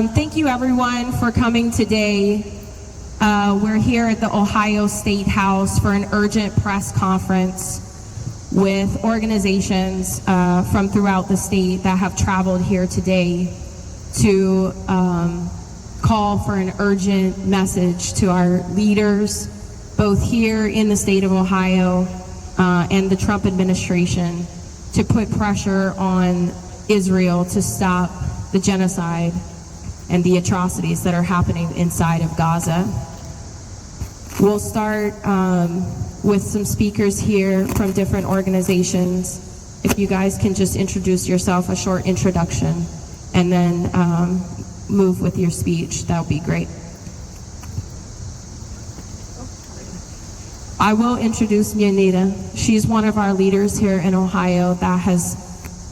Thank you everyone for coming today. We're here at the Ohio State House for an urgent press conference with organizations from throughout the state that have traveled here today to call for an urgent message to our leaders, both here in the state of Ohio and the Trump administration, to put pressure on Israel to stop the genocide and the atrocities that are happening inside of Gaza. We'll start with some speakers here from different organizations. If you guys can just introduce yourself, a short introduction, and then move with your speech, that would be great. I will introduce Yanita. She's one of our leaders here in Ohio that has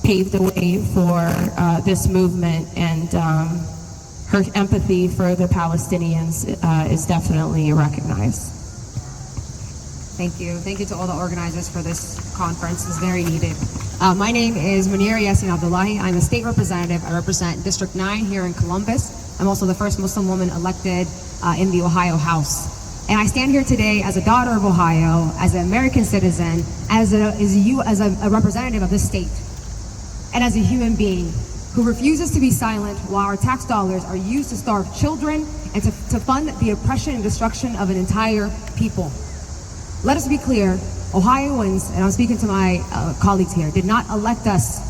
paved the way for this movement, and her empathy for the Palestinians is definitely recognized. Thank you. Thank you to all the organizers for this conference. It's very needed. My name is Munira Yassin Abdullahi. I'm a state representative. I represent District 9 here in Columbus. I'm also the first Muslim woman elected in the Ohio House. And I stand here today as a daughter of Ohio, as an American citizen, as a representative of this state, and as a human being who refuses to be silent while our tax dollars are used to starve children and to fund the oppression and destruction of an entire people. Let us be clear, Ohioans, and I'm speaking to my colleagues here, did not elect us.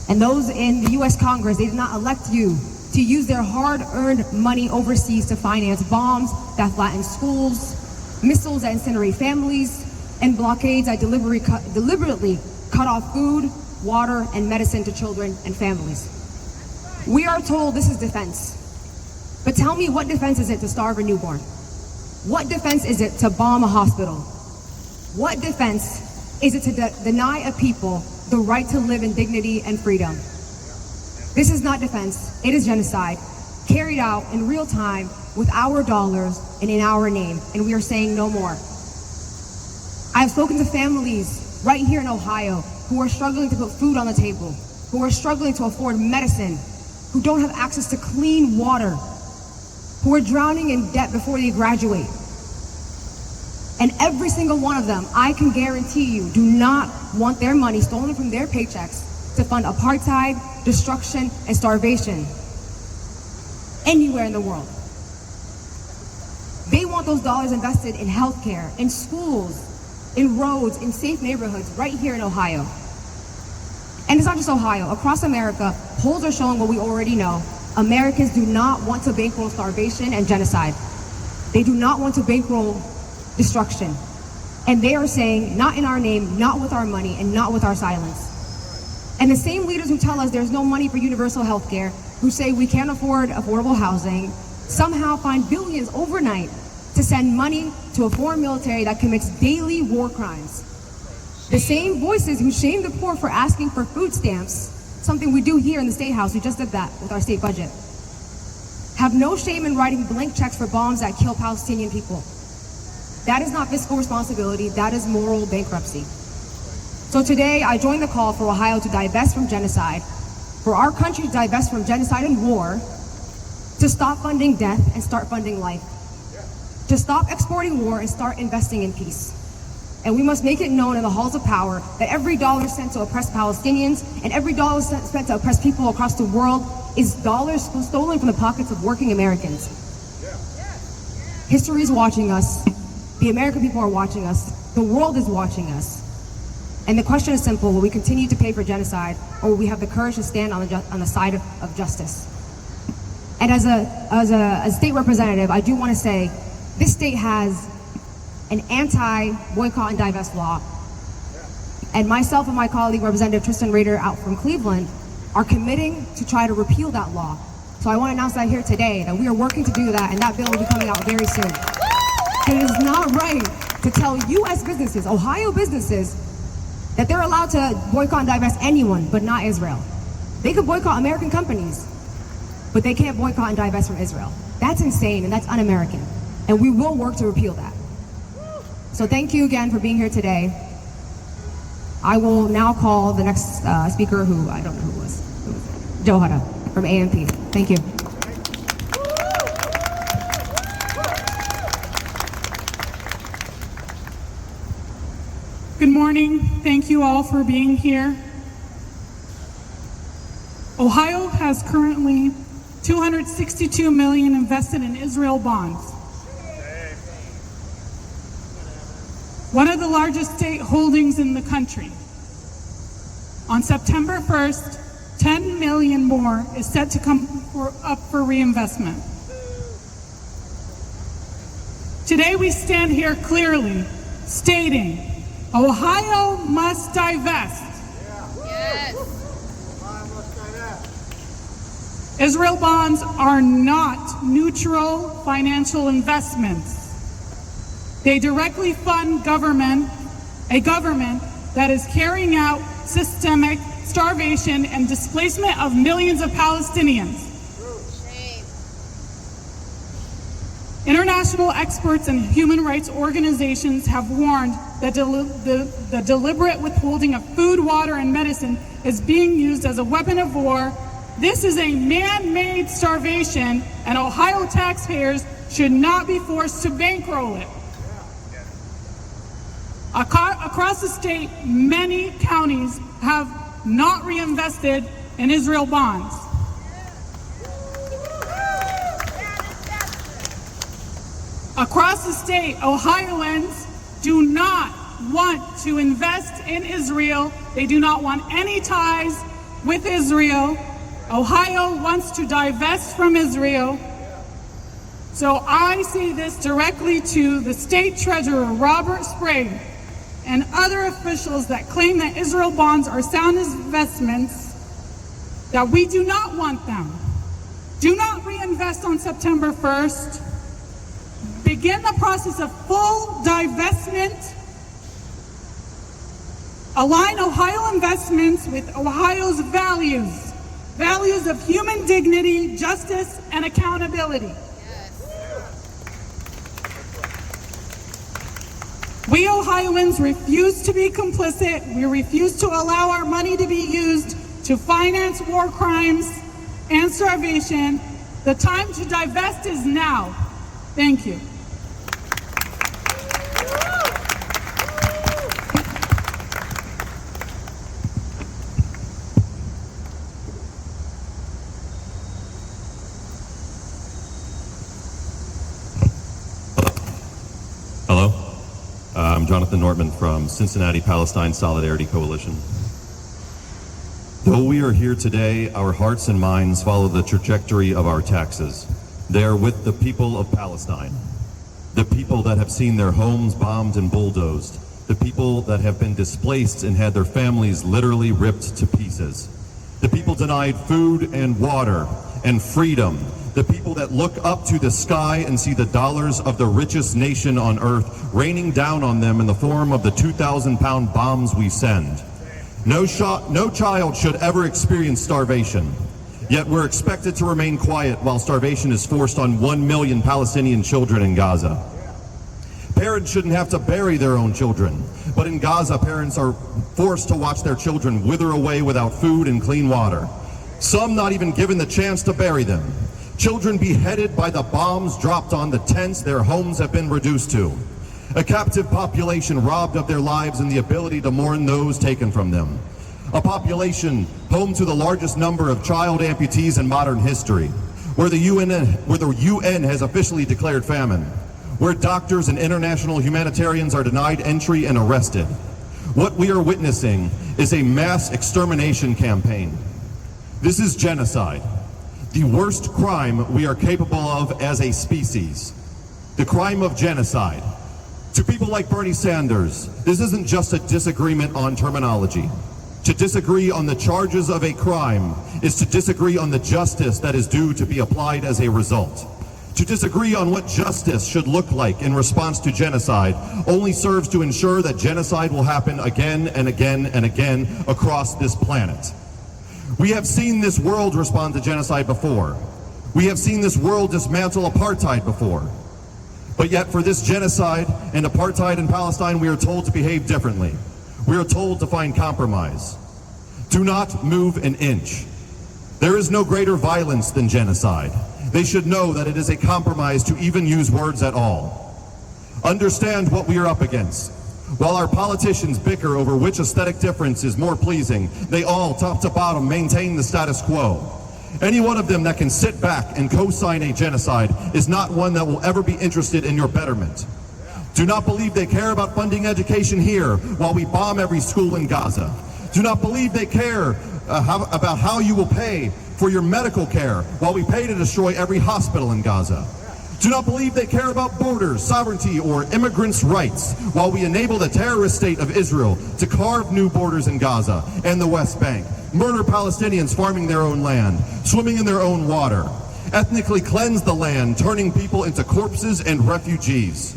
And those in the US Congress, they did not elect you to use their hard-earned money overseas to finance bombs that flatten schools, missiles that incinerate families, and blockades that deliberately cut off food, water, and medicine to children and families. We are told this is defense. But tell me, what defense is it to starve a newborn? What defense is it to bomb a hospital? What defense is it to deny a people the right to live in dignity and freedom? This is not defense, it is genocide, carried out in real time with our dollars and in our name, and we are saying no more. I have spoken to families right here in Ohio who are struggling to put food on the table, who are struggling to afford medicine, who don't have access to clean water, who are drowning in debt before they graduate. And every single one of them, I can guarantee you, do not want their money stolen from their paychecks to fund apartheid, destruction, and starvation anywhere in the world. They want those dollars invested in healthcare, in schools, in roads, in safe neighborhoods right here in Ohio. And it's not just Ohio. Across America, polls are showing what we already know. Americans do not want to bankroll starvation and genocide. They do not want to bankroll destruction. And they are saying, not in our name, not with our money, and not with our silence. And the same leaders who tell us there's no money for universal health care, who say we can't afford affordable housing, somehow find billions overnight to send money to a foreign military that commits daily war crimes. The same voices who shame the poor for asking for food stamps, something we do here in the State House, we just did that with our state budget, have no shame in writing blank checks for bombs that kill Palestinian people. That is not fiscal responsibility, that is moral bankruptcy. So today, I join the call for Ohio to divest from genocide, for our country to divest from genocide and war, to stop funding death and start funding life, to stop exporting war and start investing in peace. And we must make it known in the halls of power that every dollar sent to oppress Palestinians and every dollar spent to oppress people across the world is dollars stolen from the pockets of working Americans. History is watching us. The American people are watching us. The world is watching us. And the question is simple: will we continue to pay for genocide, or will we have the courage to stand on the side of justice? And as a state representative, I do want to say, this state has an anti-boycott and divest law. And myself and my colleague, Representative Tristan Rader out from Cleveland, are committing to try to repeal that law. So I want to announce that here today, that we are working to do that, and that bill will be coming out very soon. And it is not right to tell US businesses, Ohio businesses, that they're allowed to boycott and divest anyone, but not Israel. They could boycott American companies, but they can't boycott and divest from Israel. That's insane, and that's un-American. And we will work to repeal that. So thank you again for being here today. I will now call the next speaker, who I don't know who it was. Johara from AMP. Thank you. morning. Thank you all for being here. Ohio has currently $262 million invested in Israel bonds. One of the largest state holdings in the country. On September 1st, 10 million more is set to come up for reinvestment. Today we stand here clearly stating Ohio must divest. Yes. Israel bonds are not neutral financial investments. They directly fund a government that is carrying out systemic starvation and displacement of millions of Palestinians. Shame. International experts and human rights organizations have warned that the deliberate withholding of food, water, and medicine is being used as a weapon of war. This is a man-made starvation, and Ohio taxpayers should not be forced to bankroll it. Across the state, many counties have not reinvested in Israel bonds. Across the state, Ohioans do not want to invest in Israel. They do not want any ties with Israel. Ohio wants to divest from Israel. So I say this directly to the state treasurer, Robert Sprague, and other officials that claim that Israel bonds are sound investments, that we do not want them. Do not reinvest on September 1st. Begin the process of full divestment. Align Ohio investments with Ohio's values of human dignity, justice, and accountability. We Ohioans refuse to be complicit. We refuse to allow our money to be used to finance war crimes and starvation. The time to divest is now. Thank you. Hello, I'm Jonathan Nortman from Cincinnati Palestine Solidarity Coalition. Though we are here today, our hearts and minds follow the trajectory of our taxes. They are with the people of Palestine, the people that have seen their homes bombed and bulldozed, the people that have been displaced and had their families literally ripped to pieces, the people denied food and water and freedom, the people that look up to the sky and see the dollars of the richest nation on earth raining down on them in the form of the 2,000-pound bombs we send. No child should ever experience starvation, yet we're expected to remain quiet while starvation is forced on 1 million Palestinian children in Gaza. Parents shouldn't have to bury their own children, but in Gaza, parents are forced to watch their children wither away without food and clean water. Some not even given the chance to bury them. Children beheaded by the bombs dropped on the tents their homes have been reduced to. A captive population robbed of their lives and the ability to mourn those taken from them. A population home to the largest number of child amputees in modern history, where the UN has officially declared famine, where doctors and international humanitarians are denied entry and arrested. What we are witnessing is a mass extermination campaign. This is genocide, the worst crime we are capable of as a species, the crime of genocide. To people like Bernie Sanders, this isn't just a disagreement on terminology. To disagree on the charges of a crime is to disagree on the justice that is due to be applied as a result. To disagree on what justice should look like in response to genocide only serves to ensure that genocide will happen again and again and again across this planet. We have seen this world respond to genocide before. We have seen this world dismantle apartheid before. But yet for this genocide and apartheid in Palestine, we are told to behave differently. We are told to find compromise. Do not move an inch. There is no greater violence than genocide. They should know that it is a compromise to even use words at all. Understand what we are up against. While our politicians bicker over which aesthetic difference is more pleasing, they all, top to bottom, maintain the status quo. Any one of them that can sit back and co-sign a genocide is not one that will ever be interested in your betterment. Do not believe they care about funding education here while we bomb every school in Gaza. Do not believe they care about how you will pay for your medical care while we pay to destroy every hospital in Gaza. Do not believe they care about borders, sovereignty, or immigrants' rights while we enable the terrorist state of Israel to carve new borders in Gaza and the West Bank, murder Palestinians farming their own land, swimming in their own water, ethnically cleanse the land, turning people into corpses and refugees.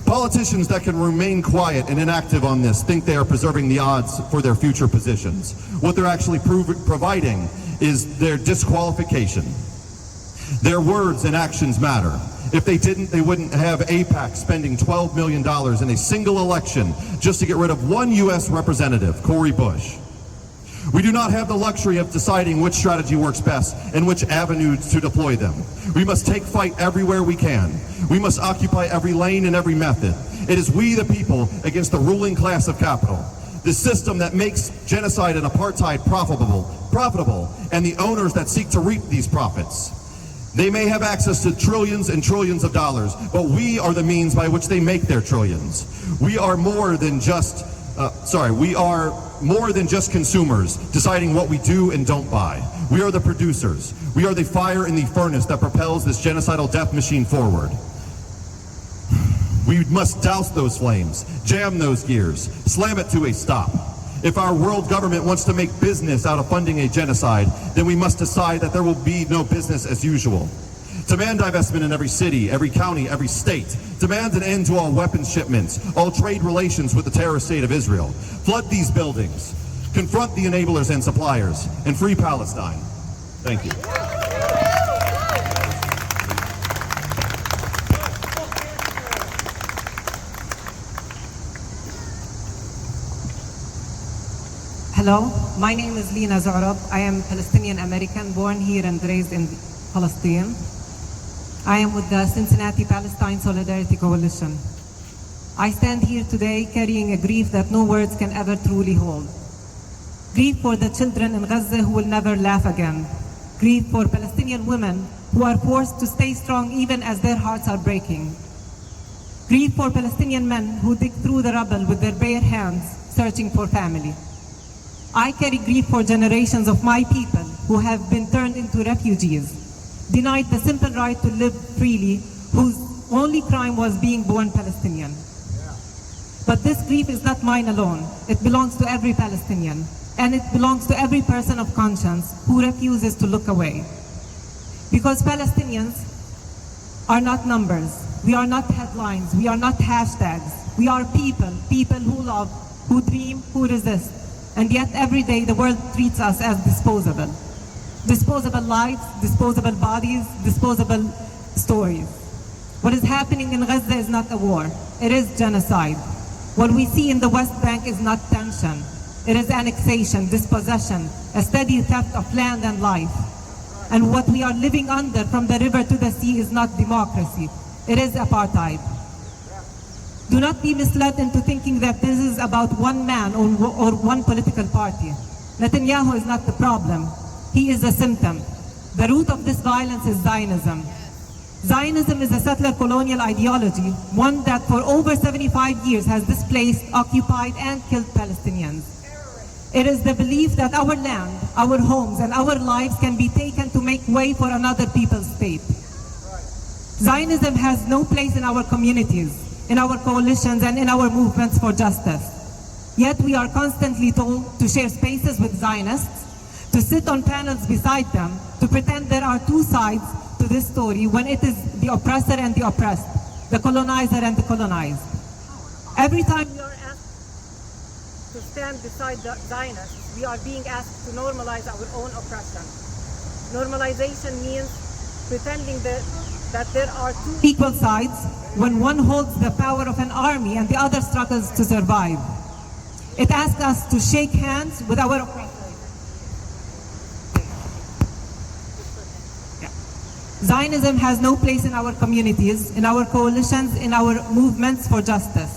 Politicians that can remain quiet and inactive on this think they are preserving the odds for their future positions. What they're actually providing is their disqualification. Their words and actions matter. If they didn't, they wouldn't have AIPAC spending $12 million in a single election just to get rid of one U.S. representative, Cori Bush. We do not have the luxury of deciding which strategy works best and which avenue to deploy them. We must take fight everywhere we can. We must occupy every lane and every method. It is we the people against the ruling class of capital. The system that makes genocide and apartheid profitable, and the owners that seek to reap these profits. They may have access to trillions and trillions of dollars, but we are the means by which they make their trillions. We are more than just consumers deciding what we do and don't buy. We are the producers. We are the fire in the furnace that propels this genocidal death machine forward. We must douse those flames, jam those gears, slam it to a stop. If our world government wants to make business out of funding a genocide, then we must decide that there will be no business as usual. Demand divestment in every city, every county, every state. Demand an end to all weapons shipments, all trade relations with the terrorist state of Israel. Flood these buildings. Confront the enablers and suppliers, and free Palestine. Thank you. Hello, my name is Lina Zohrab. I am Palestinian American, born here and raised in Palestine. I am with the Cincinnati Palestine Solidarity Coalition. I stand here today carrying a grief that no words can ever truly hold. Grief for the children in Gaza who will never laugh again. Grief for Palestinian women who are forced to stay strong even as their hearts are breaking. Grief for Palestinian men who dig through the rubble with their bare hands, searching for family. I carry grief for generations of my people who have been turned into refugees, denied the simple right to live freely, whose only crime was being born Palestinian. But this grief is not mine alone. It belongs to every Palestinian, and it belongs to every person of conscience who refuses to look away. Because Palestinians are not numbers. We are not headlines. We are not hashtags. We are people, people who love, who dream, who resist. And yet every day the world treats us as disposable. Disposable lives, disposable bodies, disposable stories. What is happening in Gaza is not a war. It is genocide. What we see in the West Bank is not tension. It is annexation, dispossession, a steady theft of land and life. And what we are living under from the river to the sea is not democracy. It is apartheid. Do not be misled into thinking that this is about one man or one political party. Netanyahu is not the problem. He is a symptom. The root of this violence is Zionism. Zionism is a settler colonial ideology, one that for over 75 years has displaced, occupied, and killed Palestinians. It is the belief that our land, our homes, and our lives can be taken to make way for another people's state. Zionism has no place in our communities, in our coalitions, and in our movements for justice. Yet we are constantly told to share spaces with Zionists, to sit on panels beside them, to pretend there are two sides to this story when it is the oppressor and the oppressed, the colonizer and the colonized. Every time we are asked to stand beside the Zionists, we are being asked to normalize our own oppression. Normalization means pretending that there are two equal sides when one holds the power of an army and the other struggles to survive. It asks us to shake hands with our oppressors. Zionism has no place in our communities, in our coalitions, in our movements for justice.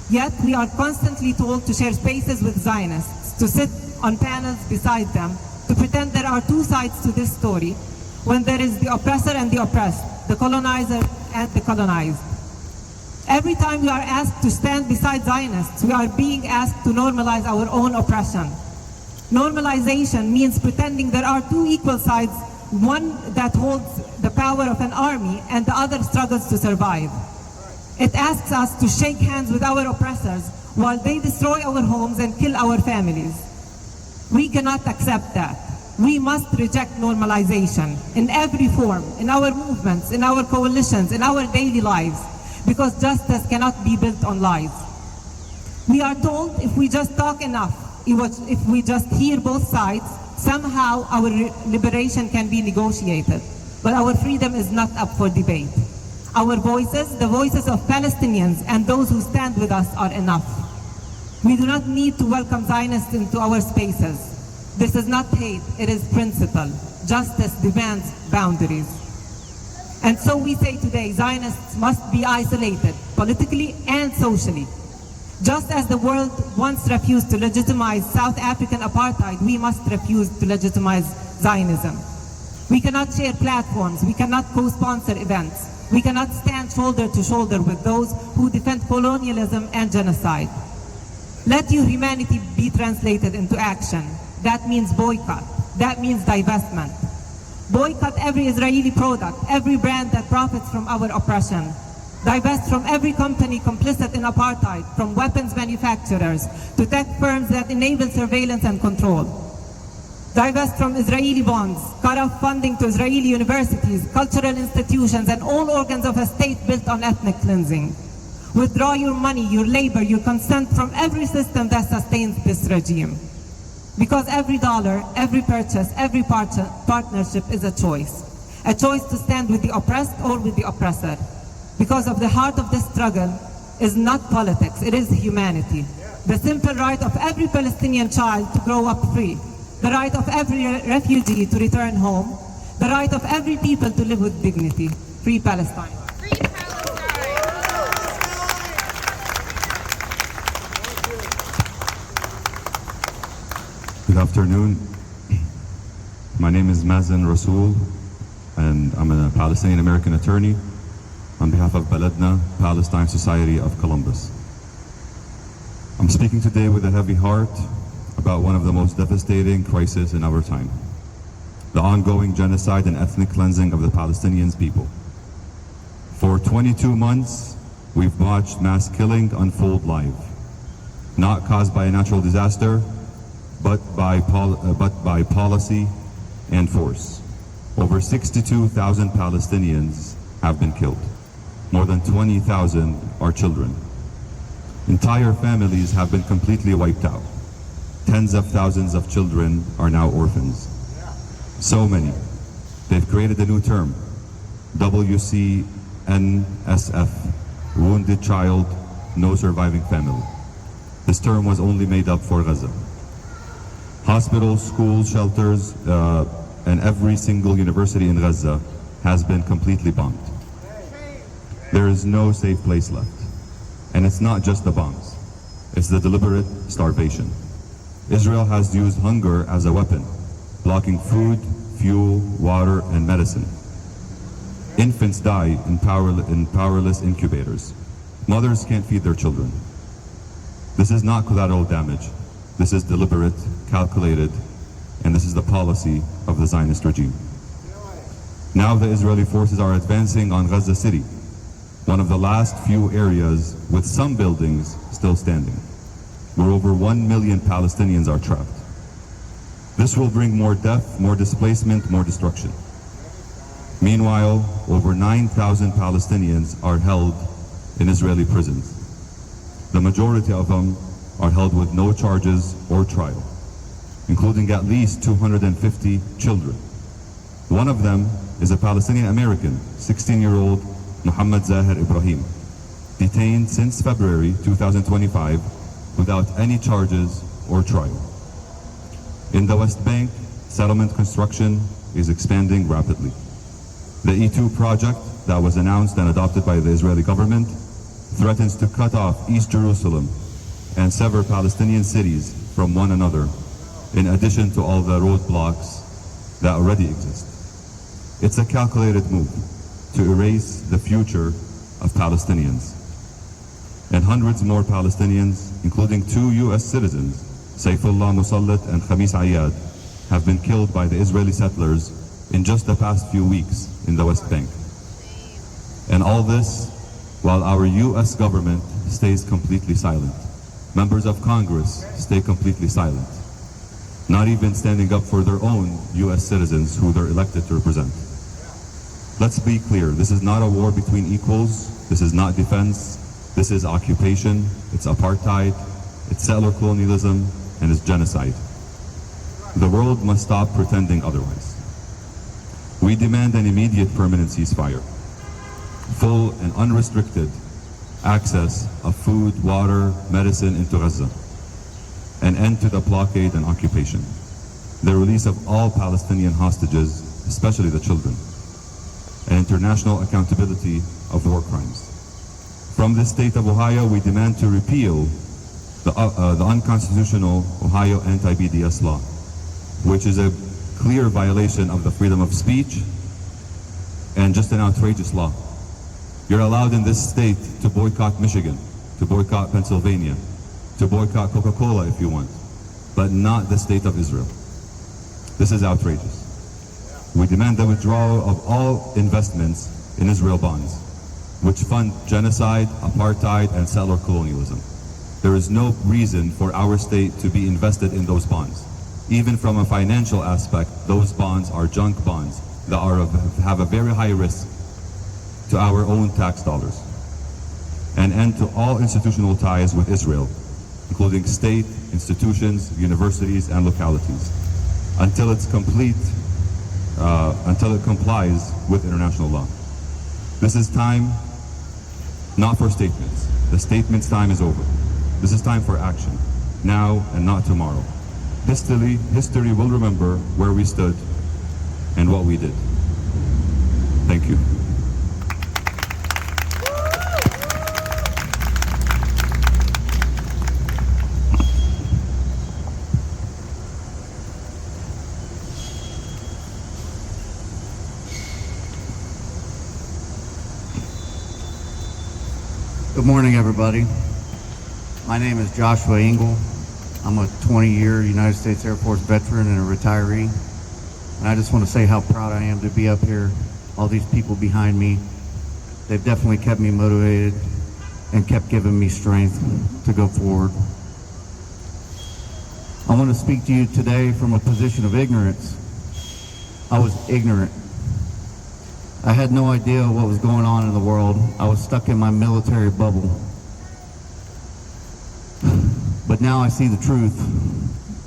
Yet we are constantly told to share spaces with Zionists, to sit on panels beside them, to pretend there are two sides to this story, when there is the oppressor and the oppressed, the colonizer and the colonized. Every time we are asked to stand beside Zionists, we are being asked to normalize our own oppression. Normalization means pretending there are two equal sides, one that holds the power of an army and the other struggles to survive. It asks us to shake hands with our oppressors while they destroy our homes and kill our families. We cannot accept that. We must reject normalization in every form, in our movements, in our coalitions, in our daily lives, because justice cannot be built on lies. We are told if we just talk enough, if we just hear both sides, somehow our liberation can be negotiated. But our freedom is not up for debate. Our voices, the voices of Palestinians and those who stand with us, are enough. We do not need to welcome Zionists into our spaces. This is not hate, it is principle. Justice demands boundaries. And so we say today, Zionists must be isolated, politically and socially. Just as the world once refused to legitimize South African apartheid, we must refuse to legitimize Zionism. We cannot share platforms, we cannot co-sponsor events, we cannot stand shoulder to shoulder with those who defend colonialism and genocide. Let your humanity be translated into action. That means boycott, that means divestment. Boycott every Israeli product, every brand that profits from our oppression. Divest from every company complicit in apartheid, from weapons manufacturers to tech firms that enable surveillance and control. Divest from Israeli bonds, cut off funding to Israeli universities, cultural institutions, and all organs of a state built on ethnic cleansing. Withdraw your money, your labor, your consent from every system that sustains this regime. Because every dollar, every purchase, every partnership is a choice to stand with the oppressed or with the oppressor. Because of the heart of this struggle is not politics, it is humanity. The simple right of every Palestinian child to grow up free, the right of every refugee to return home, the right of every people to live with dignity. Free Palestine. Free Palestine. Good afternoon. My name is Mazen Rasool, and I'm a Palestinian American attorney on behalf of Baladna Palestine Society of Columbus. I'm speaking today with a heavy heart about one of the most devastating crises in our time, the ongoing genocide and ethnic cleansing of the Palestinian people. For 22 months, we've watched mass killing unfold live, not caused by a natural disaster, but by policy and force. Over 62,000 Palestinians have been killed. More than 20,000 are children. Entire families have been completely wiped out. Tens of thousands of children are now orphans. So many. They've created a new term, WCNSF, Wounded Child, No Surviving Family. This term was only made up for Gaza. Hospitals, schools, shelters, and every single university in Gaza has been completely bombed. There is no safe place left. And it's not just the bombs, it's the deliberate starvation. Israel has used hunger as a weapon, blocking food, fuel, water, and medicine. Infants die in powerless incubators. Mothers can't feed their children. This is not collateral damage. This is deliberate, calculated, and this is the policy of the Zionist regime. Now the Israeli forces are advancing on Gaza City, one of the last few areas with some buildings still standing, where over 1 million Palestinians are trapped. This will bring more death, more displacement, more destruction. Meanwhile, over 9,000 Palestinians are held in Israeli prisons. The majority of them are held with no charges or trial, including at least 250 children. One of them is a Palestinian American, 16-year-old Muhammad Zahir Ibrahim, detained since February 2025 without any charges or trial. In the West Bank, settlement construction is expanding rapidly. The E2 project that was announced and adopted by the Israeli government threatens to cut off East Jerusalem and sever Palestinian cities from one another, in addition to all the roadblocks that already exist. It's a calculated move to erase the future of Palestinians. And hundreds more Palestinians, including 2 U.S. citizens, Saifullah Musallat and Khamis Ayad, have been killed by the Israeli settlers in just the past few weeks in the West Bank. And all this while our U.S. government stays completely silent. Members of Congress stay completely silent, not even standing up for their own U.S. citizens who they're elected to represent. Let's be clear, this is not a war between equals, this is not defense, this is occupation, it's apartheid, it's settler colonialism, and it's genocide. The world must stop pretending otherwise. We demand an immediate permanent ceasefire, full and unrestricted access of food, water, medicine into Gaza, an end to the blockade and occupation, the release of all Palestinian hostages, especially the children, and international accountability of war crimes. From the state of Ohio, we demand to repeal the unconstitutional Ohio anti-BDS law, which is a clear violation of the freedom of speech and just an outrageous law. You're allowed in this state to boycott Michigan, to boycott Pennsylvania, to boycott Coca-Cola if you want, but not the state of Israel. This is outrageous. We demand the withdrawal of all investments in Israel bonds, which fund genocide, apartheid, and settler colonialism. There is no reason for our state to be invested in those bonds. Even from a financial aspect, those bonds are junk bonds that have a very high risk to our own tax dollars. An end to all institutional ties with Israel, including state, institutions, universities, and localities, until it complies with international law. This is time not for statements. The statements' time is over. This is time for action, now and not tomorrow. History will remember where we stood and what we did. Thank you. Good morning, everybody. My name is Joshua Engel. I'm a 20-year United States Air Force veteran and a retiree. And I just want to say how proud I am to be up here. All these people behind me, they've definitely kept me motivated and kept giving me strength to go forward. I want to speak to you today from a position of ignorance. I was ignorant. I had no idea what was going on in the world. I was stuck in my military bubble. But now I see the truth.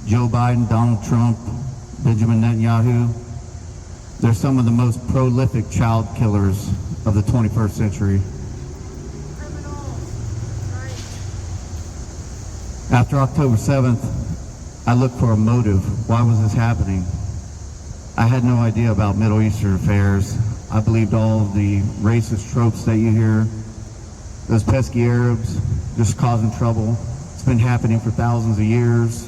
Joe Biden, Donald Trump, Benjamin Netanyahu, they're some of the most prolific child killers of the 21st century. After October 7th, I looked for a motive. Why was this happening? I had no idea about Middle Eastern affairs. I believed all of the racist tropes that you hear. Those pesky Arabs just causing trouble. It's been happening for thousands of years.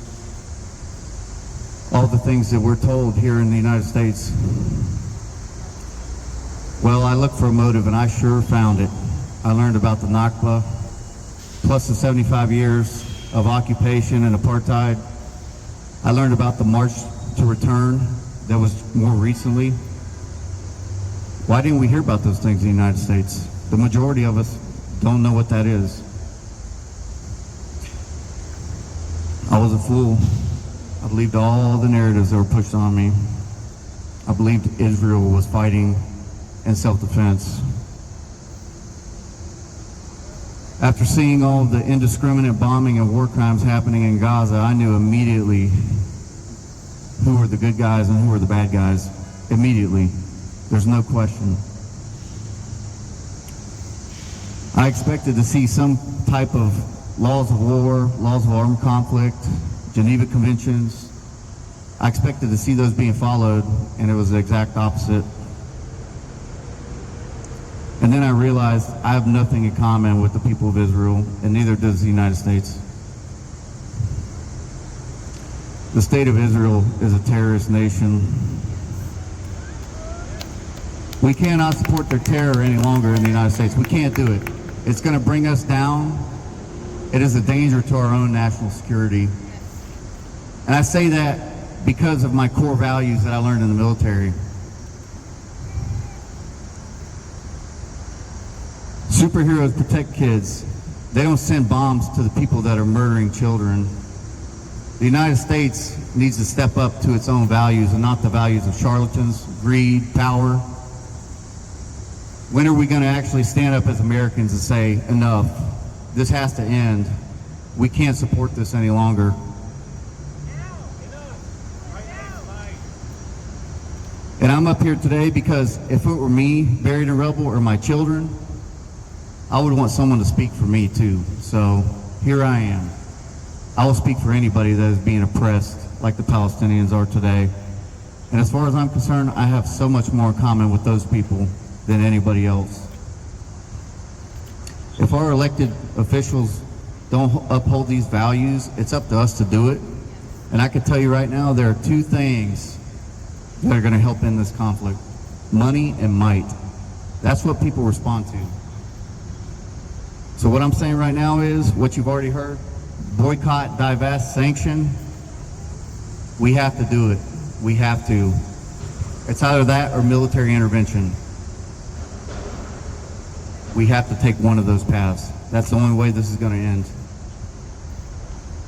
All the things that we're told here in the United States. Well, I looked for a motive and I sure found it. I learned about the Nakba, plus the 75 years of occupation and apartheid. I learned about the March to Return that was more recently. Why didn't we hear about those things in the United States? The majority of us don't know what that is. I was a fool. I believed all the narratives that were pushed on me. I believed Israel was fighting in self-defense. After seeing all the indiscriminate bombing and war crimes happening in Gaza, I knew immediately who were the good guys and who were the bad guys. Immediately. There's no question. I expected to see some type of laws of war, laws of armed conflict, Geneva Conventions. I expected to see those being followed, and it was the exact opposite. And then I realized I have nothing in common with the people of Israel, and neither does the United States. The state of Israel is a terrorist nation. We cannot support their terror any longer in the United States. We can't do it. It's going to bring us down. It is a danger to our own national security. And I say that because of my core values that I learned in the military. Superheroes protect kids. They don't send bombs to the people that are murdering children. The United States needs to step up to its own values and not the values of charlatans, greed, power. When are we going to actually stand up as Americans and say, enough, this has to end. We can't support this any longer. And I'm up here today because if it were me buried in rubble or my children, I would want someone to speak for me too. So here I am. I will speak for anybody that is being oppressed like the Palestinians are today. And as far as I'm concerned, I have so much more in common with those people than anybody else. If our elected officials don't uphold these values, it's up to us to do it. And I can tell you right now, there are two things that are going to help end this conflict: money and might. That's what people respond to. So what I'm saying right now is what you've already heard: boycott, divest, sanction. We have to do it. We have to. It's either that or military intervention. We have to take one of those paths. That's the only way this is going to end.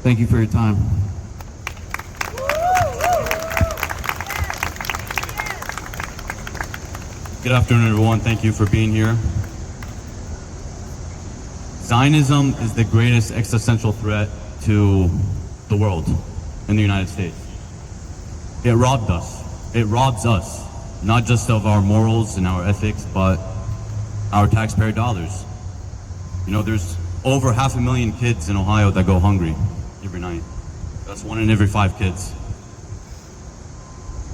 Thank you for your time. Good afternoon, everyone. Thank you for being here. Zionism is the greatest existential threat to the world and the United States. It robbed us. It robs us, not just of our morals and our ethics, but our taxpayer dollars. You know, there's over 500,000 kids in Ohio that go hungry every night. That's 1 in every 5 kids.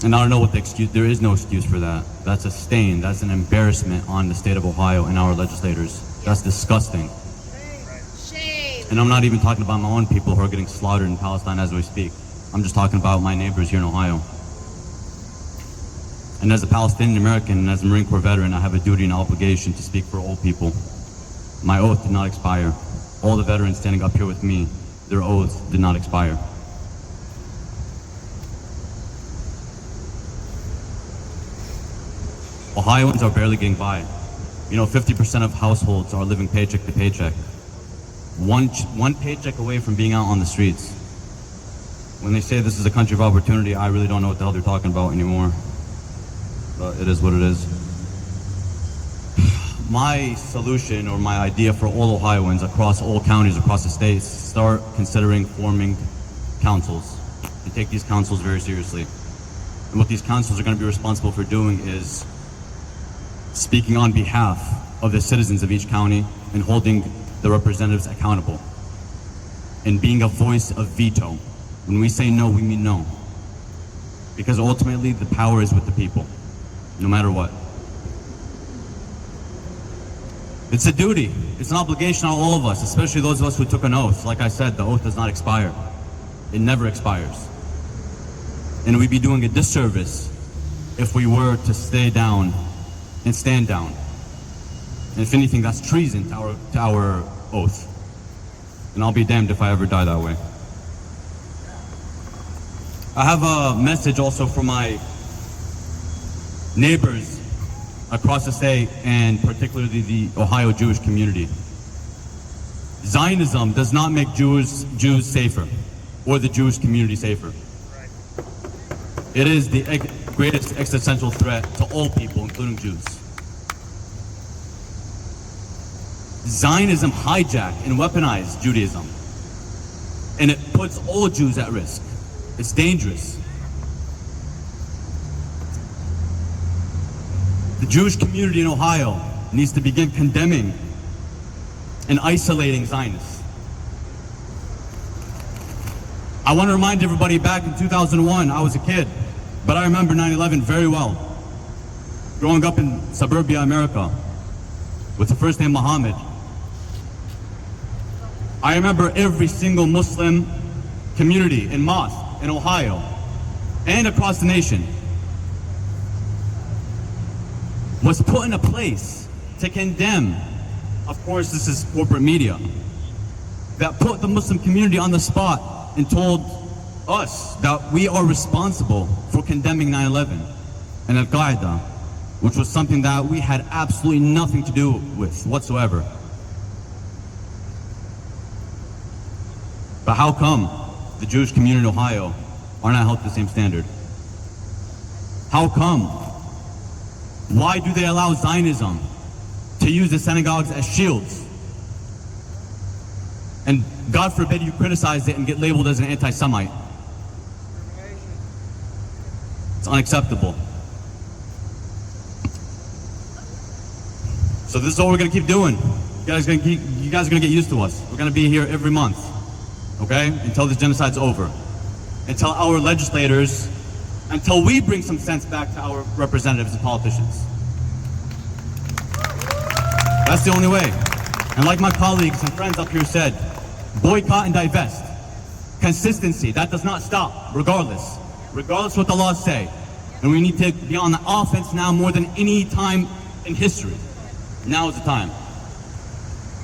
And I don't know what the excuse, there is no excuse for that. That's a stain, that's an embarrassment on the state of Ohio and our legislators. That's disgusting. Shame. And I'm not even talking about my own people who are getting slaughtered in Palestine as we speak. I'm just talking about my neighbors here in Ohio. And as a Palestinian American and as a Marine Corps veteran, I have a duty and obligation to speak for all people. My oath did not expire. All the veterans standing up here with me, their oaths did not expire. Ohioans are barely getting by. You know, 50% of households are living paycheck to paycheck. One paycheck away from being out on the streets. When they say this is a country of opportunity, I really don't know what the hell they're talking about anymore. But it is what it is. My solution or my idea for all Ohioans across all counties, across the states, start considering forming councils and take these councils very seriously. And what these councils are going to be responsible for doing is speaking on behalf of the citizens of each county and holding the representatives accountable and being a voice of veto. When we say no, we mean no. Because ultimately the power is with the people, no matter what. It's a duty, it's an obligation on all of us, especially those of us who took an oath. Like I said, the oath does not expire. It never expires. And we'd be doing a disservice if we were to stay down and stand down. And if anything, that's treason to our oath. And I'll be damned if I ever die that way. I have a message also for my neighbors across the state, and particularly the Ohio Jewish community. Zionism does not make Jews safer, or the Jewish community safer. It is the greatest existential threat to all people, including Jews. Zionism hijacked and weaponized Judaism, and it puts all Jews at risk. It's dangerous. The Jewish community in Ohio needs to begin condemning and isolating Zionists. I want to remind everybody, back in 2001, I was a kid, but I remember 9/11 very well. Growing up in suburbia America, with the first name Muhammad. I remember every single Muslim community in mosque in Ohio and across the nation was put in a place to condemn, of course this is corporate media, that put the Muslim community on the spot and told us that we are responsible for condemning 9/11 and Al-Qaeda, which was something that we had absolutely nothing to do with whatsoever. But how come the Jewish community in Ohio are not held to the same standard? How come? Why do they allow Zionism to use the synagogues as shields? And God forbid you criticize it and get labeled as an anti-Semite. It's unacceptable. So this is what we're gonna keep doing. You guys are gonna get used to us. We're gonna be here every month, okay? Until this genocide's over. Until our legislators, until we bring some sense back to our representatives and politicians. That's the only way. And like my colleagues and friends up here said, boycott and divest. Consistency, that does not stop, regardless what the laws say. And we need to be on the offense now more than any time in history. Now is the time.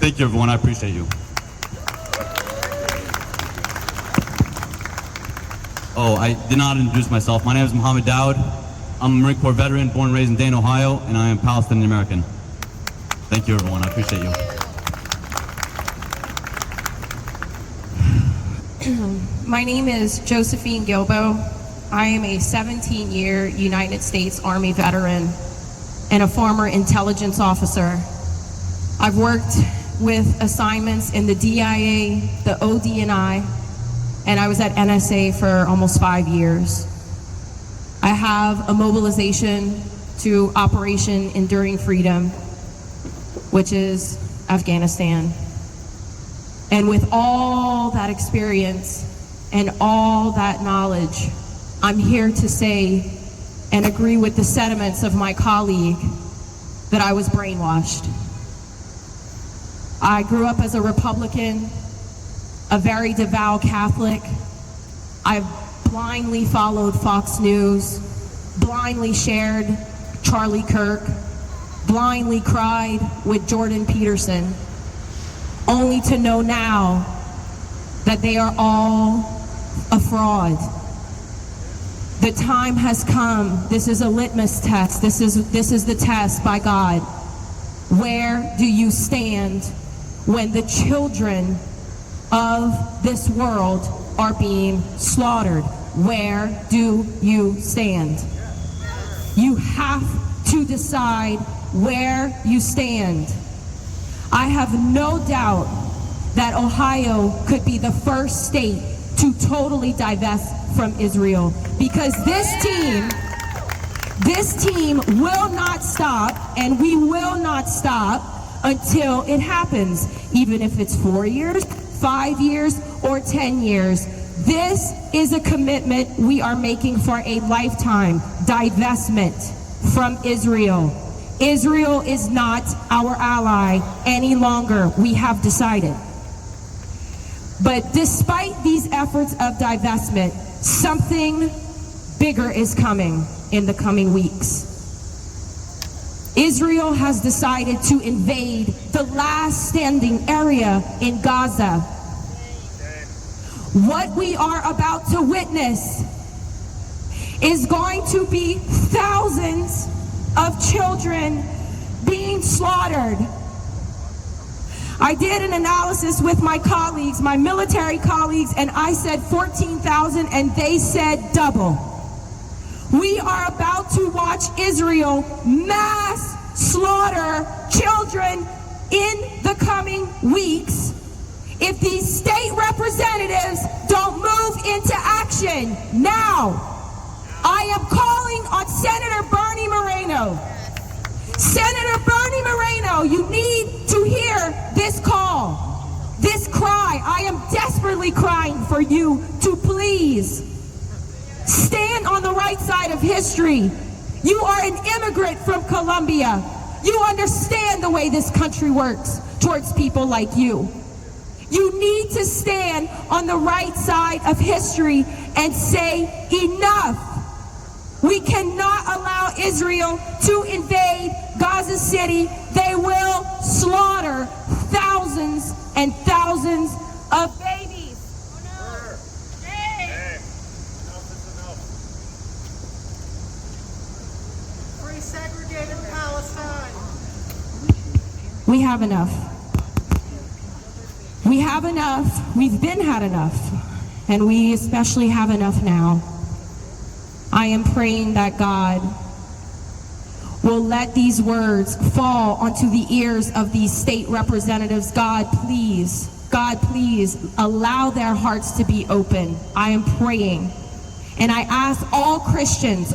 Thank you, everyone. I appreciate you. Oh, I did not introduce myself. My name is Muhammad Dowd. I'm a Marine Corps veteran, born and raised in Dayton, Ohio, and I am Palestinian American. Thank you, everyone. I appreciate you. My name is Josephine Gilbo. I am a 17-year United States Army veteran and a former intelligence officer. I've worked with assignments in the DIA, the ODNI, and I was at NSA for almost 5 years. I have a mobilization to Operation Enduring Freedom, which is Afghanistan. And with all that experience and all that knowledge, I'm here to say and agree with the sentiments of my colleague that I was brainwashed. I grew up as a Republican, a very devout Catholic. I blindly followed Fox News, blindly shared Charlie Kirk, blindly cried with Jordan Peterson, only to know now that they are all a fraud. The time has come. This is a litmus test. This is the test by God. Where do you stand when the children of this world are being slaughtered? Where do you stand? You have to decide where you stand. I have no doubt that Ohio could be the first state to totally divest from Israel, because this team will not stop, and we will not stop until it happens, even if it's 4 years, 5 years, or 10 years. This is a commitment we are making for a lifetime: divestment from Israel. Israel is not our ally any longer. We have decided. But despite these efforts of divestment, something bigger is coming in the coming weeks. Israel has decided to invade the last standing area in Gaza. What we are about to witness is going to be thousands of children being slaughtered. I did an analysis with my colleagues, my military colleagues, and I said 14,000 and they said double. We are about to watch Israel mass slaughter children in the coming weeks if these state representatives don't move into action now. I am calling on Senator Bernie Moreno. Senator Bernie Moreno, you need to hear this call, this cry. I am desperately crying for you to please stand on the right side of history. You are an immigrant from Colombia. you understand the way this country works towards people like you. You need to stand on the right side of history and say enough. We cannot allow Israel to invade Gaza City. They will slaughter thousands and thousands of babies. Free segregated Palestine. We have enough. We have enough. We've been had enough. And we especially have enough now. I am praying that God will let these words fall onto the ears of these state representatives. God, please allow their hearts to be open. I am praying. And I ask all Christians,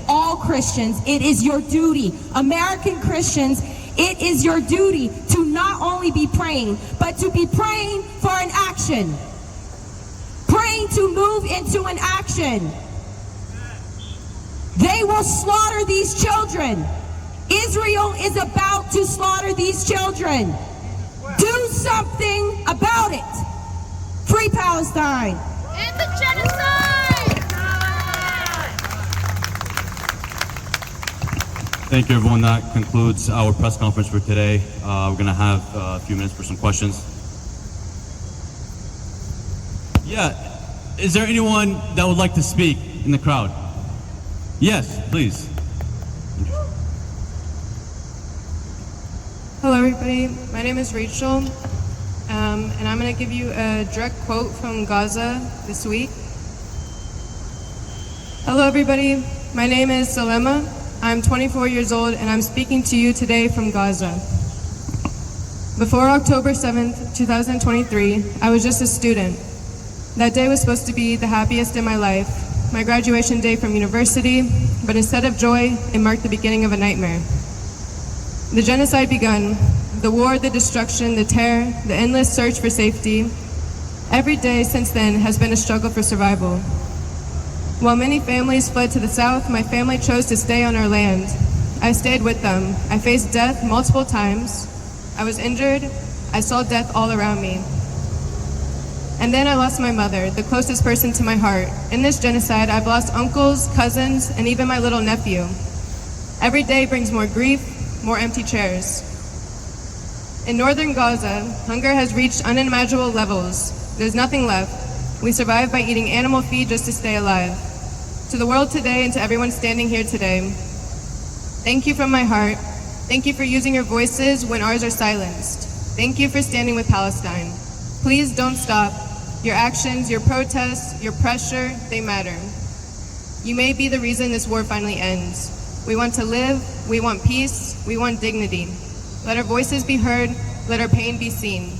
it is your duty, American Christians, it is your duty to not only be praying, but to be praying for an action. Praying to move into an action. They will slaughter these children. Israel is about to slaughter these children. Do something about it. Free Palestine. End the genocide! Thank you, everyone. That concludes our press conference for today. We're going to have a few minutes for some questions. Yeah, is there anyone that would like to speak in the crowd? Yes, please. Hello, everybody. My name is Rachel, and I'm going to give you a direct quote from Gaza this week. Hello, everybody. My name is Salema. I'm 24 years old, and I'm speaking to you today from Gaza. Before October 7th, 2023, I was just a student. That day was supposed to be the happiest in my life, my graduation day from university, but instead of joy, it marked the beginning of a nightmare. The genocide begun, the war, the destruction, the terror, the endless search for safety. Every day since then has been a struggle for survival. While many families fled to the south, my family chose to stay on our land. I stayed with them. I faced death multiple times. I was injured. I saw death all around me. And then I lost my mother, the closest person to my heart. In this genocide, I've lost uncles, cousins, and even my little nephew. Every day brings more grief, more empty chairs. In northern Gaza, hunger has reached unimaginable levels. There's nothing left. We survive by eating animal feed just to stay alive. To the world today and to everyone standing here today, thank you from my heart. Thank you for using your voices when ours are silenced. Thank you for standing with Palestine. Please don't stop. Your actions, your protests, your pressure, they matter. You may be the reason this war finally ends. We want to live, we want peace, we want dignity. Let our voices be heard, let our pain be seen,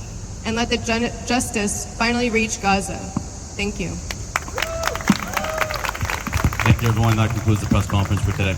and let the justice finally reach Gaza. Thank you. Thank you, everyone. That concludes the press conference for today.